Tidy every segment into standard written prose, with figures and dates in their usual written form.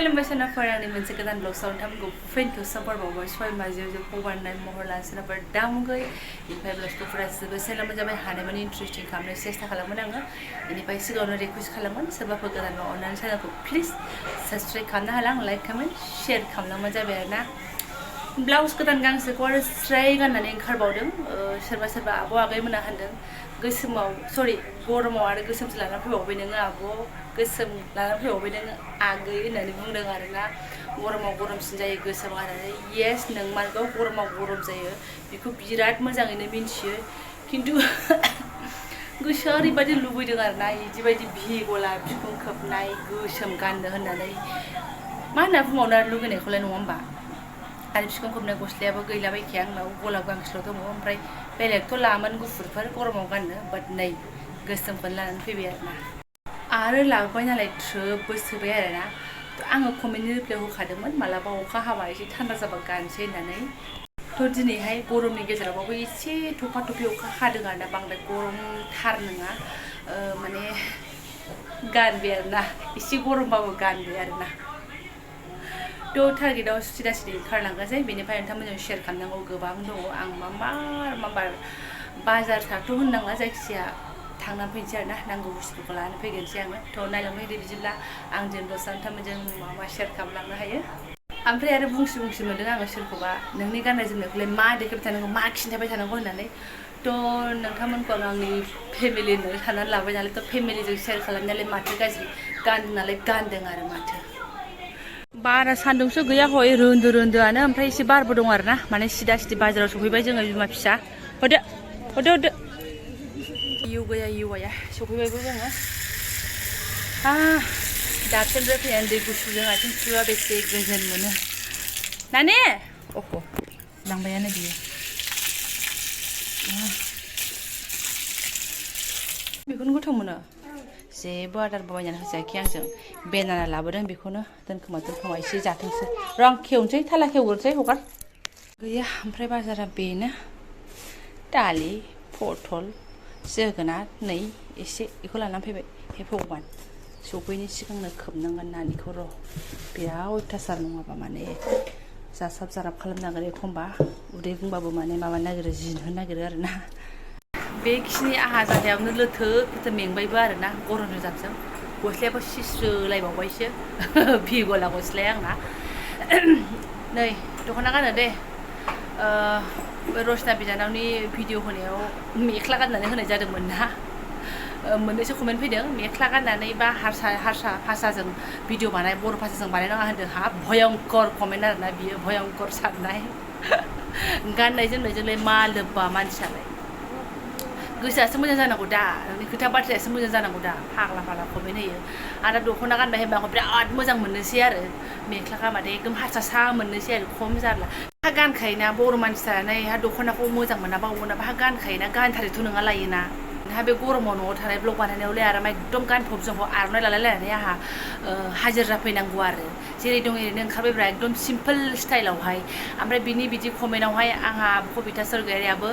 खुलुमबाय सोनाफोर आंनि मोनसे गोदान ब्लगआव नोंथांमोनखौ फ्रेन्डखौ सापर्ट बावबाय सय माजियाव जों हगारनाय महर लाना सोनाफोर दामुगै बेनिफ्राय ब्लगफोरा जोबोद सेलामोन जाबाय हानायमानि इन्टारेस्टिं खालामनो सेस्था खालामोन आङो बेनिफ्राय सिगाङावनो रिकुवेस्ट खालामोन सोरबाफोर गोदान अननानै चेनेलखौ प्लिज साबस्क्राइब खालामनो हाला आं लाइक कमेन्ट शेयार खालामलांबानो जाबाय आरोना ब्लाउस गोदान गांसेखौ आरो स्राय गाननानै ओंखारबावदों सोरबा सोरबा आब' आगैमोना होनदों गोसोमाव सरि गरमाव आरो गोसोमसो लाना फैबावबाय नोङो आब' गोसोम लाना फैबावबाय नोङो आगै होननानै बुंदों आरोना गरमाव गरमसिन जायो गोसोम होननानै येस नोंमारगौ गरमाव गरम जायो बेखौ बिराद मोजाङैनो मिन्थियो खिन्थु गोसोआ ओरैबायदि लुबैदों आरोना बिदिबायदि भिगला बिखुं खोबनाय गोसोम गाननो होननानै मा होनना बुंबावनो आरो लुगैनायखौलाय नङा होमबा आरो बिखुं खोबनाय गस्लायाबो गैलाबायखाया आंनाव गलाब गांसेल' दङ ओमफ्राय बेलेगथ' लामोन गुफुरफोर गरमाव गाननो बाट नै गोसोमखौनो लानानै फैबाय आरो लाबोबाय नालाय ट्रोबबो सोबाय आरोना आङो कमेन्टनि रिप्लाइ होखादोंमोन मालाबा अखा हाबा एसे थान्दा जाबा गानसै होननानै थ' दिनैहाय गरमनि गेजेरावबाबो एसे थफा थफि अखा हादों आरोना बांद्राय गरमथार नङा माने गानबाय आरोना एसे गरमबाबो गानबाय आरोना थ' टारगेटआव सिदा सिदि ओंखारलांगासै बेनिफ्राय नोंथांमोनजों शेयार खालामनांगौ गोबां दङ आं मा बाजारफ्राथ' होननांला जायखिजाया थांनानै फैनोसै आरोना नांगौ बुस्थुखौ लानानै फैगोनसै आङो थ' नायलांबाय दे बिदिब्ला आंजों दसे नोंथांमोनजों मा शेयार खालामलांनो हायो ओमफ्राय आरो बुंसि मोन्दों आङो सोरखौबा नोंनि गाननाय जोमनायखौलाय मा देखायबाय थानांगौ मा खिन्थाबाय थानांगौ होननानै थ' नोंथांमोनखौ आंनि फेमिलि होननानै साननानै लाबाय नालाय थ' फेमिलिजों शेयार खालामनायालाय माथो गाज्रि गानदों नालाय गानदों आरो माथो बारा सान्दुंसो गैया हय रोन्दोआनो ओमफ्राय एसे बारबो दं आरोना माने सिदा सिदि बाजाराव सफैबाय जोङो बिमा फिसा होदो इउगाया सफैबायबो जोङो दाबसेनिफ्राय फैनानै दै गुसुजों आथिं सुवा बेसे गोजोन मोनो नानि अह लांबायानो बियो बेखौनो गोथाव मोनो जेबो आदार बायनानै होजायाखै आंजों बेनाना लाबोदों बेखौनो दोनखोमा एसे जाथोंसै र' आं खेवनोसै थाला खेवग्रोसै हगार गैया ओमफ्राय बाजारा बेनो दालि पटल जोगोनार नै एसे बेखौ लानानै फैबाय हे भगबान सफैनि सिगांनो खोबनांगोन नानिखौ र' बिराद अयथासार नङाबा माने जासाब जाराब खालामनांगोन एखमबा उदै बुंबाबो माने माबा नागिरो जिनो नागिरो आरोना बेखिनि आहा जानायावनो लोथो फोथो मेंबायबो आरोना गरमजों जाबजों गस्लायाबो सिस्रोलायबावबायसो भिगला गस्लाया आंना नै दख'ना गानो दे रसना बिनानावनि भिडिअ होनायाव मेख्ला गाननानै होनाय जादोंमोन ना मोननैसो कमेन्ट फैदों मेख्ला गाननानै बा हारसा भाषाजों भिडिअ बर' भाषाजों बानायनाङा होनदों हा भयंकर कमेन्ट आरोना बियो भयंकर साननाय गाननाय जोमनायजोंलाय मा लोब्बा मानसियालाय गोसोआसो मोजां जानांगौ दा नोंनि खोथा बाथ्रायासो मोजां जानांगौ दा फाग्ला कमेन्ट होयो आरो दख'ना गानबाय होनबा आंखौ बिराद मोजां मोननोसै आरो मेख्ला गानबाथाय एकदम हारसा मोननोसै आरो खम जारला हा गानखायोना बर' मानसिफ्रानो हा दख'नाखौ मोजां मोनाबा मोनाबा हा गानखायोना गानथारैथ' नङा लायोना हा बे गरमाव न'आव थानाय ब्लग बानायनायावलाय आराम एकदम गानफब जोमफब आर'नाइ लालायलायनानै आंहा हाजिर जाफैनांगौ आरो जेरै दं ओरैनो ओंखारबायब्रा एकदम सिम्पोल स्टाइलावहाय ओमफ्राय बिदि कमेन्टआवहाय आंहा कबिता सरगयारियाबो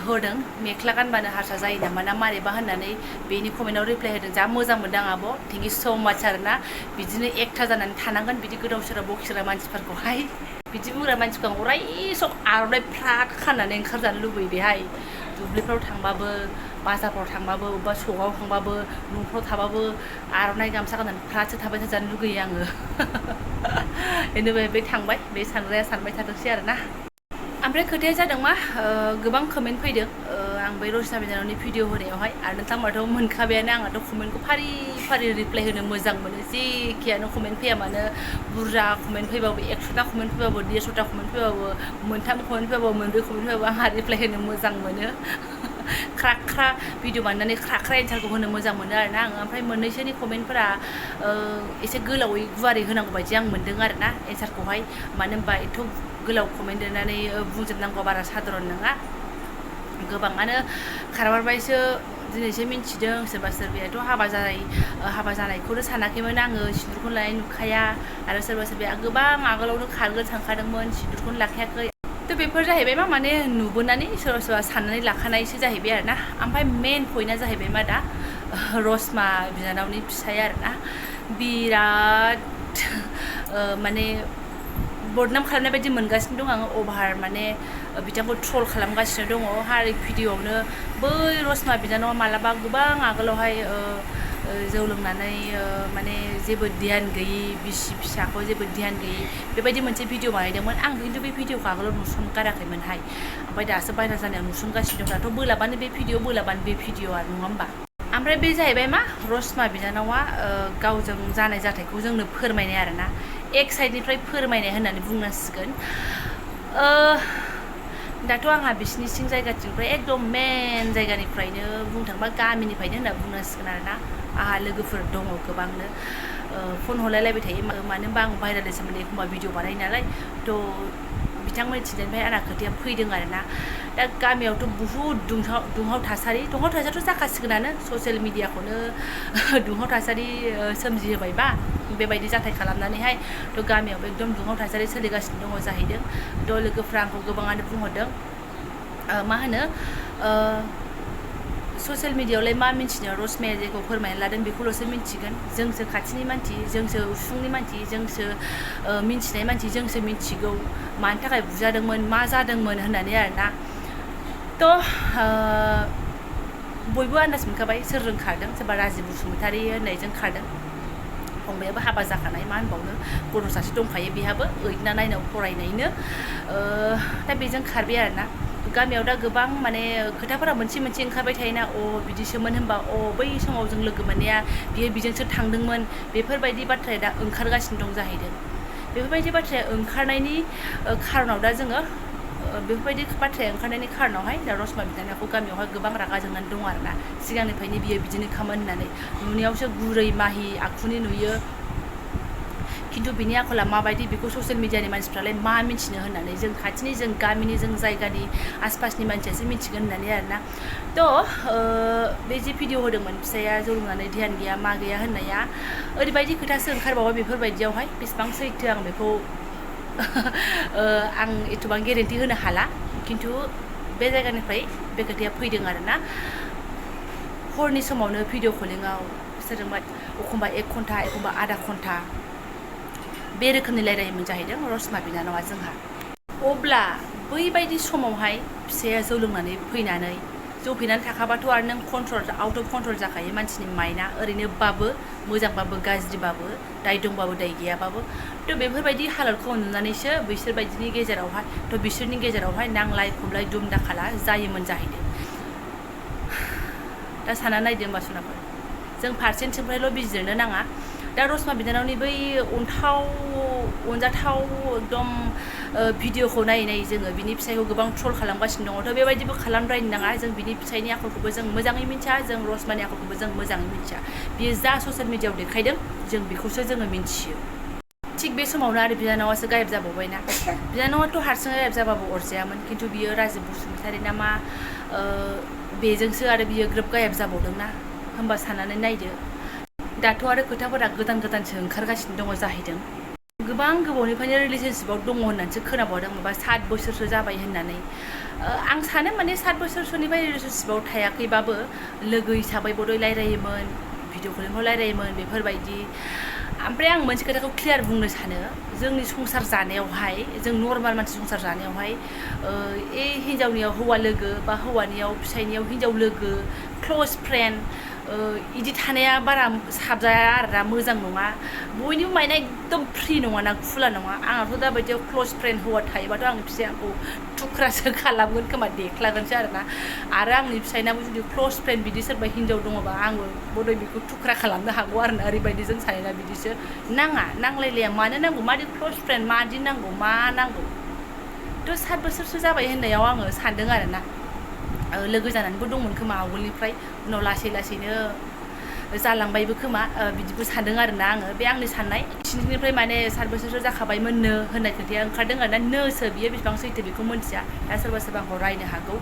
होदों मेख्ला गानबानो हारसा जायो नामा ना मारैबा होननानै बेनि कमेन्टआव रिप्लाइ होदों जा मोजां मोनदों आं आब' थेंक इउ स' माच आरोना बिदिनो एकथा जानानै थानांगोन बिदि गोदाव सोराव बखिग्रा मानसिफोरखौहाय बिदि बुंग्रा मानसिखौ आं अराय सम आर'नाइ फ्राद खानानै ओंखारजानो लुबैयोहाय दुब्लिफ्राव थांबाबो बाजारफ्राव थांबाबो बबेबा सकाव थांबाबो न'फ्राव थाबाबो आर'नाइ गामसा गाननानै फ्रादसो थाबाय थाजानो लुगैयो आङो बेनो बे थांबाय बे सानग्राया सानबाय थादोंसै आरोना ओमफ्राय खोथाया जादों मा गोबां कमेन्ट फैदों आं बै रसना बिनानावनि भिडिअ होनायावहाय आरो नोंथांमोनाथ' मोनखाबायानो आंहाथ' कमेन्टखौ फारि रिप्लाइ होनो मोजां मोनो जेखियानो कमेन्ट फैया मानो बुरजा कमेन्ट फैबाबो 100टा कमेन्ट फैबाबो 150टा कमेन्ट फैबाबो 3 कमेन्ट फैबाबो 4 कमेन्ट फैबाबो आंहा रिप्लाइ होनो मोजां मोनो ख्रा भिडिअ बानायनानै ख्रा एन्सारखौ होनो मोजां मोनो आरोना आङो ओमफ्राय मोननैसोनि कमेन्टफोरा एसे गोलावै गुवारै होनांगौ बायदि आं मोनदों आरोना एन्सारखौहाय मानो होनबा एथ' गोलाव कमेन्ट लिरनानै बुंजोबनांगौ बारा साधारन नङा गोबाङानो खारबारबायसो दिनैसो मिन्थिदों सोरबा सोरबायाथ' हाबा जानायखौनो सानाखैमोन आङो सिन्दुरखौनो लानाय नुखाया आरो सोरबा सोरबाया गोबां आगोलावनो खारगोन सानखादोंमोन सिन्दुरखौनो लाखायाखै थ' बेफोर जाहैबाय मा माने नुबोनानै सोरबा साननानै लाखानायसो जाहैबाय आरोना ओमफ्राय मेन पइन्टआ जाहैबाय मा दा रसमा बिनानावनि फिसाय आरोना बिराद माने बदनाम खालामनाय बायदि मोनगासिनो दं आङो अभार माने बिथांखौ ट्रल खालामगासिनो दङ हर एक भिडिअआवनो बै रसमा बिनानावा मालाबा गोबां आगोलावहाय जौ लोंनानै माने जेबो ध्यान गैयि बिसि फिसाखौ जेबो ध्यान गैयि बेबायदि मोनसे भिडिअ बानायदोंमोन आं खिन्थु बे भिडिअखौ आगोलाव नुसनगाराखैमोनहाय ओमफ्राय दासो भाइरेल जानायाव नुसनगासिनो दं दाथ' बोलाबानो बे भिडिअआ नङा होमबा ओमफ्राय बे जाहैबाय मा रसमा बिनानावा गावजों जानाय जाथायखौ जोंनो फोरमायनाय आरोना एक साइडनिफ्राय फोरमायनाय होननानै बुंनांसिगोन दाथ' आंहा बिसिनि सिं जायगाथिंनिफ्राय एकदम मेन जायगानिफ्रायनो बुंनो थाङोबा गामिनिफ्रायनो होनना बुंनांसिगोन आरोना आंहा लोगोफोर दङ गोबांनो फन हरलायलायबाय थायो मानो होनबा आं भाइरेलनि सोमोन्दै एखमबा भिडिअ बानायो नालाय थ' बिथांमोननिथिंजायनिफ्राय आंना खोथाया फैदों आरोना दा गामियावथ' बुहुद दुंहाव थासारिथ' जाखासिगोनानो ससियेल मिडियाखौनो दुंहाव थासारि सोमजिहोबायबा बेबायदि जाथाय खालामनानैहाय थ' गामियावबो एकदम दुंहाव थासारि सोलिगासिनो दङ जाहैदों थ' लोगोफ्रा आंखौ गोबाङानो बुंहरदों मा होनो ससियेल मिडियायावलाय मा मिन्थिनो रसमाया जेखौ फोरमायना लादों बेखौल'सो मिन्थिगोन जोंसो खाथिनि मानसि जोंसो उसुंनि मानसि जोंसो मिन्थिनाय मानसि जोंसो मिन्थिगौ मानि थाखाय बुजादोंमोन मा जादोंमोन होननानै आरोना थ' बयबो आन्दाज मोनखाबाय सोरजों खारदों सोरबा राजिब बसुमतारी होननायजों खारदों फंबायाबो हाबा जाखानाय मा होनबावनो गथ' सासे दंखायो बेहाबो 8 ना 9 आव फरायनायनो दा बेजों खारबाय आरोना गामियाव दा गोबां माने खोथाफोरा मोनसे ओंखारबाय थायोना बिदिसोमोन होनबा बै समाव जों लोगो मोननाया बियो बिजोंसो थांदोंमोन बेफोरबायदि बाथ्राया दा ओंखारगासिनो दं जाहैदों बेफोरबायदि बाथ्राया ओंखारनायनि खारनाव दा जोङो बेफोरबायदि बाथ्राया ओंखारनायनि खारनावहाय दा रसमा बिनानावखौ गामियावहाय गोबां रागा जोंनानै दं आरोना सिगांनिफ्रायनो बियो बिदिनो खामोन होननानै नुनायावसो गुरै माहि आखुनि नुयो खिन्थु बिनि आखला माबायदि बेखौ ससियेल मिडियानि मानसिफ्रालाय मा मिन्थिनो होननानै जों खाथिनि जों गामिनि जों जायगानि आसपासनि मानसियासो मिन्थिगोन होननानै आरोना थ' बे जे भिडिअ होदोंमोन फिसाया जौ लोंनानै ध्यान गैया मा गैया होननाया ओरैबायदि खोथासो ओंखारबावबाय बेफोरबायदियावहाय बेसेबां सैथो आं बेखौ आं एथबां गेरेन्टि होनो हाला खिन्थु बे जायगानिफ्राय बे खोथाया फैदों आरोना हरनि समावनो भिडिअ कलिङाव सोरजोंबा एखमबा 1 घन्टा एखमबा आधा घन्टा बे रोखोमनि रायलायोमोन जाहैदों रसमा बिनानावा जोंहा अब्ला बैबायदि समावहाय फिसाया जौ लोंनानै फैनानै जौ फेनानै थाखाबाथ' आरो नों आउट अफ कन्ट्रल जाखायो मानसिनि माइन्डआ ओरैनोबाबो मोजांबाबो गाज्रिबाबो दाय दंबाबो दाय गैयाबाबो थ' बेफोरबायदि हालोदखौ नुनानैसो बिसोरबायदिनि गेजेरावहाय बिसोरनि गेजेरावहाय नांलाय खमलाय दुम दाखाला जायोमोन जाहैदों दा सानना नायदो होमबा सनाफोर जों फारसेथिंनिफ्रायल' बिजिरनो नाङा दा रसमा बिनानावनि बै अनजाथाव एकदम भिडिअखौ नायै जोङो बिनि फिसायखौ गोबां ट्रल खालामगासिनो दङ थ' बेबायदिबो खालामद्रायनो नाङा जों बिनि फिसायनि आखलखौबो जों मोजाङै मिन्थिया जों रसमानि आखलखौबो जों मोजाङै मिन्थिया बियो जा ससियेल मिडियायाव देखायदों जों बेखौसो जोङो मिन्थियो थिग बे समावनो आरो बिनानावासो गायब जाबावबायना बिनानावाथ' हारसिङै गायब जाबाबो अरजायामोन खिन्थु बियो राजिब बसुमतारी ना मा बेजोंसो आरो बियो ग्रोब गायब जाबावदोंना होमबा साननानै नायदो दाथ' आरो खोथाफोरा गोदानसो ओंखारगासिनो दङ जाहैदों गोबां गोबावनिफ्रायनो रिलेसनशिपआव दङ होननानैसो खोनाबावदों माबा 7 बोसोरसो जाबाय होननानै आं सानो माने 7 बोसोरसोनिफ्राय रिलेसनशिपआव थायाखैबाबो लोगो हिसाबै बड'य रायलायोमोन भिडिअ कलिङाव रायलायोमोन बेफोरबायदि ओमफ्राय आं मोनसे खोथाखौ क्लियार बुंनो सानो जोंनि संसार जानायावहाय जों नर्माल मानसि संसार जानायावहाय हिन्जावनियाव हौवा लोगो बा हौवानियाव फिसायनियाव हिन्जाव लोगो क्ल'ज फ्रेन्ड इदि थानाया बारा साबजाया आरोना मोजां नङा बयनिबो माइन्डआ एकदम फ्रि नङा ना खुला नङा आंहाथ' दाबायदियाव क्ल'ज फ्रेन्ड हौवा थायोबाथ' आंनि फिसाया आंखौ थुख्रासो खालामगोन खोमा देख्लागोनसो आरोना आरो आंनि फिसायनाबो जुदि क्ल'ज फ्रेन्ड बिदि सोरबा हिन्जाव दङबा आंबो बड'य बेखौ थुख्रा खालामनो हागौ आरोना ओरैबायदि जों सानोना बिदिसो नांलायलाया मानो नांगौ मादि क्ल'ज फ्रेन्ड मादि नांगौ मा नांगौ थ' 7 बोसोरसो जाबाय होननायाव आङो सानदों आरोना लोगो जानानैबो दंमोन खोमा आवगोलनिफ्राय उनाव लासैनो जालांबायबो खोमा बिदिबो सानदों आरोना आङो बे आंनि साननाय बिसिनिफ्राय माने 7 बोसोरसो जाखाबायमोननो होननाय खोथाया ओंखारदों आरोना नोसो बियो बेसेबां सैथो बेखौ मिन्थिया दा सोरबा आंखौ रायनो हागौ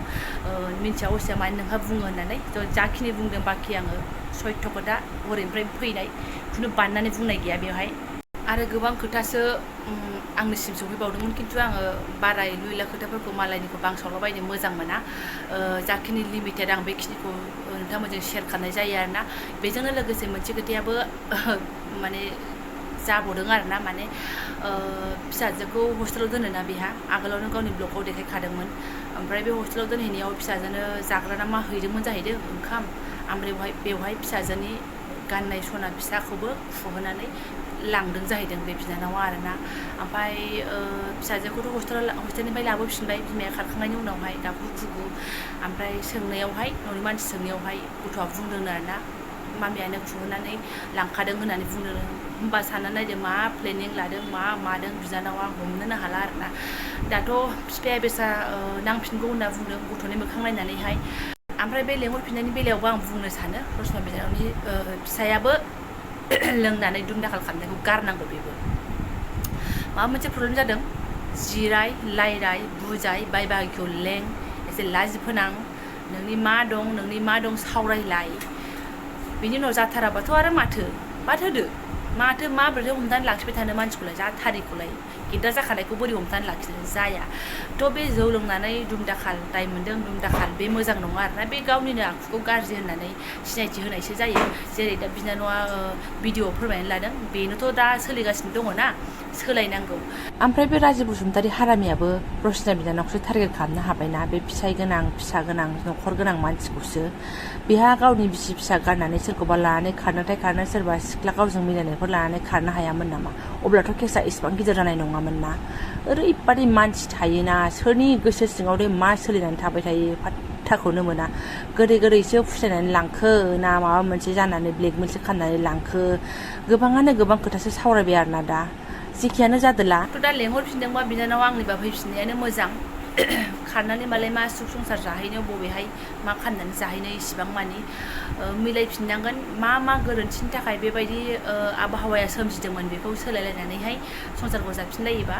मिन्थिया असिया माने नोंहा बुङो होननानै जाखिनि बुंदों बाखि आङो सयथ' खोथा हरैनिफ्राय फैनाय खुनु बाननानै बुंनाय गैया बेवहाय आरो गोबां खोथासो आंनिसिम सौफैबावदोंमोन खिन्थु आङो बारा लुइला खोथाफोरखौ मालायनिखौ बांसावलाबायनो मोजां मोना जाखिनि लिमिटेड आं बेखिनिखौ नोंथांमोनजों शेयार खालामनाय जायो आरोना बेजोंनो लोगोसे मोनसे खोथायाबो माने जाबावदों आरोना माने फिसाजोखौ हस्टेलाव दोनोना बेहा आगोलावनो गावनि ब्लगाव देखायखादोंमोन ओमफ्राय बे हस्टेलाव दोनहैनायाव फिसाजोनो जाग्राना मा हैदोंमोन जाहैदों ओंखाम ओमफ्राय बेवहाय फिसाजोनि गाननाय सना फिसाखौबो खुहोनानै लांदों जाहैदों बे बिनानावा आरोना ओमफ्राय फिसाजोखौथ' हस्टेलनिफ्राय लाबोफिनबाय बिमाया खारखांनायनि उनावहाय गाबगु खुगु ओमफ्राय सोंनायावहाय न'नि मानसि सोंनायावहाय गथ'आ बुंदों आरोना मामियानो खुहोनानै लांखादों होननानै बुंदों होमबा सानना नायदो मा प्लेनिं लादों मा मादों बिनानावा हमनोनो हाला आरोना दाथ' बिफाया बेसा नांफिनगौ होनना बुंदों गथ'नि मोखां नायनानैहाय ओमफ्राय बे लेंहरफिननायनि बेलायावबो आं बुंनो सानो रसमा बिनानावनि फिसायाबो लोंनानै दुम दाखाल खालामनायखौ गारनांगौ बेबो माबा मोनसे प्रब्लेम जादों जिराय लायराय बुजाय बाय बाहागिखौ लें एसे लाजि फोनां नोंनि मा दं सावरायलाय बिनि उनाव जाथाराबाथ' आरो माथो बाद होदो माथो माबोरै हमथानानै लाखिबाय थानो मानसिखौलाय जाथारिखौलाय गिद्रा जाखानायखौ बोरै हमथानानै लाखिनो जाया थ' बे जौ लोंनानै दुम दाखाल दाय मोन्दों दुम दाखाल बे मोजां नङा आरोना बे गावनिनो आखुखौ गाज्रि होननानै सिनायथि होनायसो जायो जेरै दा बिनानावा भिडिअ फोरमायनानै लादों बेनोथ' दा सोलिगासिनो दङ ना सोलायनांगौ ओमफ्राय बे राजिब बसुमतारी हारामियाबो रसना बिनानावखौसो टारगेट खालामनो हाबायना बे फिसाय गोनां फिसा गोनां न'खर गोनां मानसिखौसो बेहा गावनि बिसि फिसा गारनानै सोरखौबा लानानै खारनोथाय खारनो सोरबा सिख्ला गावजों मिलायनायफोर लानानै खारनो हायामोन नामा अब्लाथ' केसा इसेबां गिदिर जानाय नङामोन ना ओरैबादि मानसि थायोना सोरनि गोसो सिङाव दे मा सोलिनानै थाबाय थायो फात्ताखौनो मोना गोदैसो फुस्लायनानै लांखो ना माबा मोनसे जानानै ब्लेकमेलसो खालामनानै लांखो गोबाङानो गोबां खोथासो सावरायबाय आरोना दा जेखियानो जादोला दा लेंहरफिनदोंबा बिनानावा आंनिबा फैफिननायानो मोजां खारनानै मालाय मा सुख संसार जाहैनो बबेहाय मा खालामनानै जाहैनो इसिबां मानि मिलायफिननांगोन मा गोरोन्थिनि थाखाय बेबायदि आबहावाया सोमजिदोंमोन बेखौ सोलायलायनानैहाय संसारखौ जाफिनलायोबा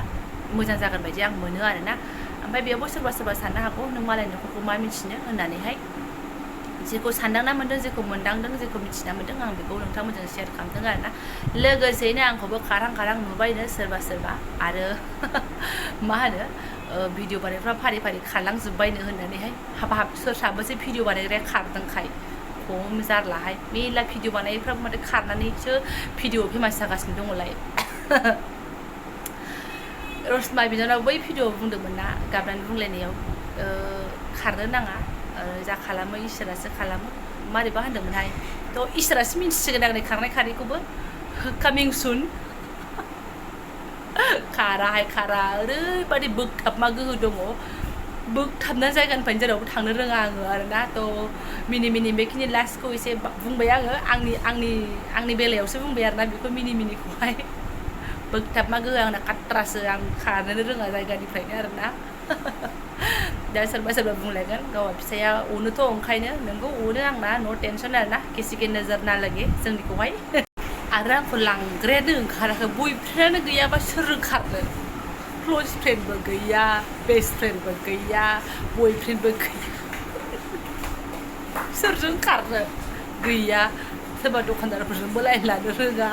मोजां जागोन बायदि आं मोनो आरोना ओमफ्राय बेयावबो सोरबा साननो हागौ नों मालाय न'खरखौ मा मिथिनो होननानैहाय जेखौ सानदांना मोन्दों जेखौ मोनदांदों जेखौ मिथिना मोन्दों आं बेखौ नोंथांमोनजों शेयार खालामदों आरोना लोगोसेयैनो आंखौबो खारां नुबायनो सोरबा आरो मा होनो भिडिअ बानायग्रा फारि खारलांजोब्बायनो होननानैहाय हाबाब सोर साबोसे भिडिअ बानायग्राया खारदोंखाय खम जारलाहाय मेरला भिडिअ बानायग्राफ्राबो माथो खारनानैसो भिडिअ फेमास जागासिनो दङलाय रसमा बिनानाव बै भिडिअ बुंदोंमोन ना गाबनानै बुंलायनायाव खारनो नाङा जा खालामो इसोरासो खालामो मारैबा होनदोंमोनहाय थ' इसोरासो मिन्थिसिगोन आंनि खारनाय खारैखौबो कामिं सुन खारा ओरैबादि बोगथाबमा गोहो दङ बोगथाबना जायगानिफ्रायनो जेरावबो थांनो रोङा आङो आरोना थ' मिनि बेखिनि लास्टखौ एसे बुंबाय आङो आंनि बेलायावसो बुंबाय आरोना बेखौ मिनिखौहाय बोगथाबमा गोहो आंना काट्रासो आं खारनोनो रोङा जायगानिफ्रायनो आरोना दा सोरबा बुंलायगोन गावा फिसाया अनोथ' ओंखायनो नोंगौ अनो आंना न' टेनसन आरोना किसिके नोजोर ना लगे जोंनिखौहाय आरो आंखौ लांग्रायानो ओंखाराखै बयफ्रेन्डआनो गैयाबा सोर ओंखारनो क्ल'ज फ्रेन्डबो गैया बेस्ट फ्रेन्डबो गैया बयफ्रेन्डबो गैया सोरजों खारनो गैया सोरबा दखानदारफोरजोंबो लाइन लानो रोङा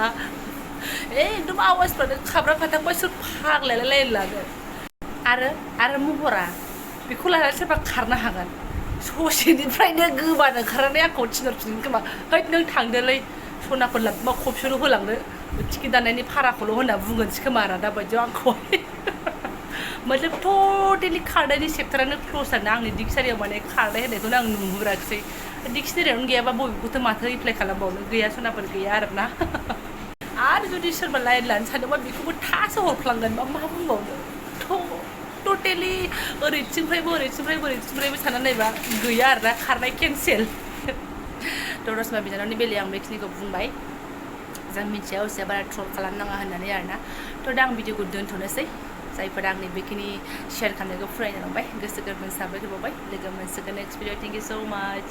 एकदम आवाजफ्रानो खाब्रा खाथांबा सोर फाग्लायालाय लाइन लानो आरो महरा बेखौ लानानै सोरबा खारनो हागोन ससेनिफ्रायनो गोबानो ओंखारनानै आंखौ थिनहरफिनगोन खोमा हैद नों थांदोलै सनाफोर लाबोबा खबसेल' होलांनो टिकेट दाननायनि भाराखौल' होनना बुंगोनसै खोमा आरो दा बायदियाव आंखौहाय मतलब टटेलि खारनायनि सेप्टारानो क्ल'ज आरोना आंनि डिक्सनारियाव माने खारनाय होनायखौनो आं नुहुराखिसै डिक्सनारियावनो गैयाबा बबेखौथ' माथो एप्लाइ खालामबावनो गैया सनाफोर गैया आरोना आरो जुदि सोरबा लाइन लानो सानदोंबा बेखौबो थासो हरफ्लांगोन मा बुंबावनो टटेलि ओरैथिंफ्रायबो साननानै नायबा गैया आरोना खारनाय केन्सेल थ' रसमा बिनानावनि बेलायाव आं बेखिनिखौ बुंबाय जों मिथिया हसिया बारा ट्रल खालामनाङा होननानै आरोना थ' दा आं भिडिअखौ दोनथ'नोसै जायफोरा आंनि बेखिनि शेयार खालामनायखौ फरायनो लांबाय गोसो गोरबोनि साबायखर बावबाय लोगो मोनसिगोन नेक्स्ट भिडिअ थेंक इउ स' माच